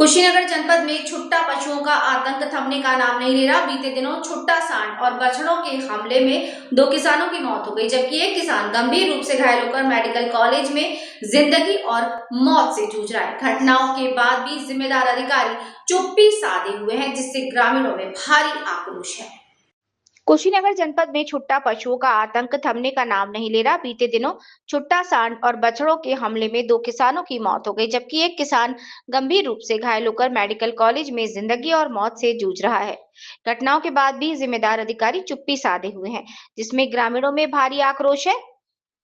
कुशीनगर जनपद में छुट्टा पशुओं का आतंक थमने का नाम नहीं ले रहा। बीते दिनों छुट्टा सांड और बछड़ों के हमले में 2 किसानों की मौत हो गई, जबकि एक किसान गंभीर रूप से घायल होकर मेडिकल कॉलेज में जिंदगी और मौत से जूझ रहा है। घटनाओं के बाद भी जिम्मेदार अधिकारी चुप्पी साधे हुए हैं, जिससे ग्रामीणों में भारी आक्रोश है। कुशीनगर जनपद में छुट्टा पशुओं का आतंक थमने का नाम नहीं ले रहा। बीते दिनों छुट्टा सांड और बछड़ों के हमले में 2 किसानों की मौत हो गई, जबकि एक किसान गंभीर रूप से घायल होकर मेडिकल कॉलेज में जिंदगी और मौत से जूझ रहा है। घटनाओं के बाद भी जिम्मेदार अधिकारी चुप्पी साधे हुए हैं, जिसमें ग्रामीणों में भारी आक्रोश है।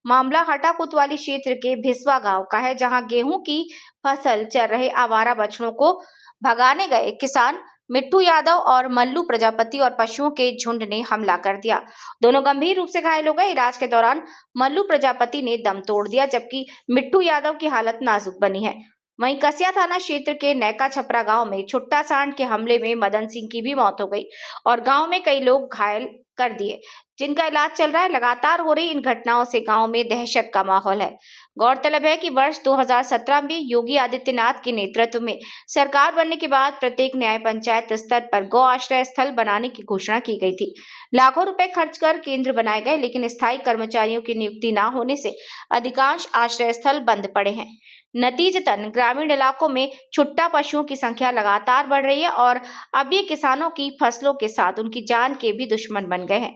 मामला हटा कोतवाली क्षेत्र के भिसवा गांव का है, जहां गेहूं की फसल चर रहे आवारा बछड़ों को भगाने गए किसान मिट्टू यादव और मल्लू प्रजापति और पशुओं के झुंड ने हमला कर दिया। दोनों गंभीर रूप से घायल हो गए। इलाज के दौरान मल्लू प्रजापति ने दम तोड़ दिया, जबकि मिट्टू यादव की हालत नाजुक बनी है। वहीं कसिया थाना क्षेत्र के नैका छपरा गांव में छुट्टा सांड के हमले में मदन सिंह की भी मौत हो गई और गांव में कई लोग घायल कर दिए, जिनका इलाज चल रहा है। लगातार हो रही इन घटनाओं से गांव में दहशत का माहौल है। गौरतलब है कि वर्ष 2017 में योगी आदित्यनाथ के नेतृत्व में सरकार बनने के बाद प्रत्येक न्याय पंचायत स्तर पर गौ आश्रय स्थल बनाने की घोषणा की गई थी। लाखों रुपए खर्च कर केंद्र बनाए गए, लेकिन स्थायी कर्मचारियों की नियुक्ति न होने से अधिकांश आश्रय स्थल बंद पड़े हैं। नतीजतन ग्रामीण इलाकों में छुट्टा पशुओं की संख्या लगातार बढ़ रही है और अब ये किसानों की फसलों के साथ उनकी जान के भी दुश्मन बन गए हैं।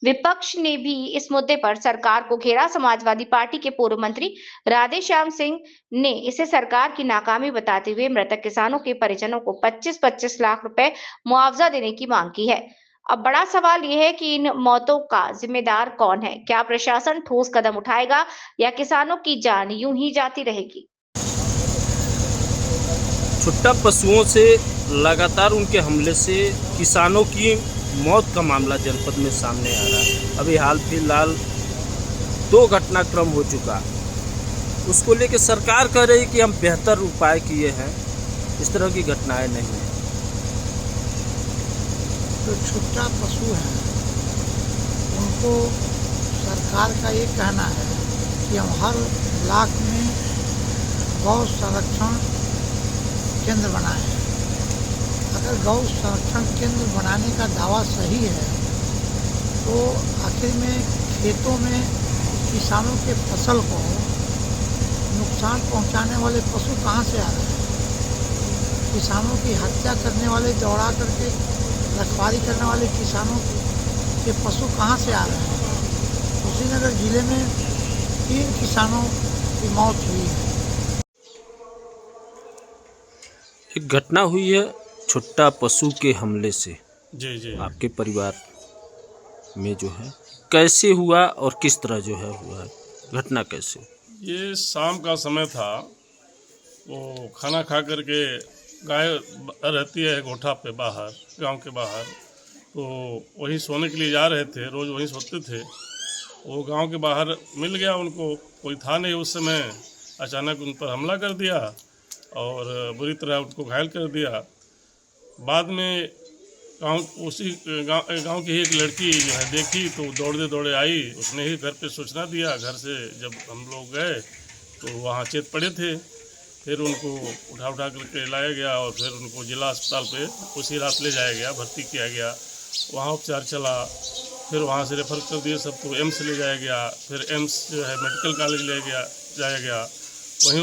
विपक्ष ने भी इस मुद्दे पर सरकार को घेरा। समाजवादी पार्टी के पूर्व मंत्री राधेश्याम सिंह ने इसे सरकार की नाकामी बताते हुए मृतक किसानों के परिजनों को 25-25 लाख रुपए मुआवजा देने की मांग की है। अब बड़ा सवाल यह है कि इन मौतों का जिम्मेदार कौन है? क्या प्रशासन ठोस कदम उठाएगा या किसानों की जान यूं ही जाती रहेगी? छुट्टा पशुओं से लगातार उनके हमले से किसानों की मौत का मामला जनपद में सामने आ रहा है। अभी हाल फिलहाल 2 घटनाक्रम हो चुका, उसको लेके सरकार कह रही कि हम बेहतर उपाय किए हैं, इस तरह की घटनाएं नहीं हैं। जो छुट्टा पशु हैं उनको सरकार का ये कहना है कि हम हर ब्लॉक में गौ संरक्षण केंद्र बनाए हैं। अगर गौ संरक्षण केंद्र बनाने का दावा सही है तो आखिर में खेतों में किसानों के फसल को नुकसान पहुंचाने वाले पशु कहां से आ रहे हैं? किसानों की हत्या करने वाले, दौड़ा करके रखवाली करने वाले किसानों के पशु कहां से आ रहे हैं? कुशीनगर जिले में 3 किसानों की मौत हुई है। एक घटना हुई है छुट्टा पशु के हमले से। जी आपके परिवार में जो है कैसे हुआ और किस तरह जो है हुआ है, घटना कैसे? ये शाम का समय था, वो खाना खा करके गाय रहती है गोठा पे बाहर, गांव के बाहर, तो वहीं सोने के लिए जा रहे थे। रोज़ वहीं सोते थे। वो गांव के बाहर मिल गया उनको, कोई था नहीं उस समय। अचानक उन पर हमला कर दिया और बुरी तरह उनको घायल कर दिया। बाद में उसी गांव की ही एक लड़की जो है देखी तो दौड़ते दौड़े आई। उसने ही घर पे सूचना दिया। घर से जब हम लोग गए तो वहाँ चेत पड़े थे। फिर उनको उठा करके लाया गया और फिर उनको जिला अस्पताल पे उसी रात ले जाया गया, भर्ती किया गया। वहाँ उपचार चला। फिर वहाँ से रेफर कर दिए सबको, एम्स ले जाया गया। फिर एम्स जो है मेडिकल कॉलेज जाया गया। वहीं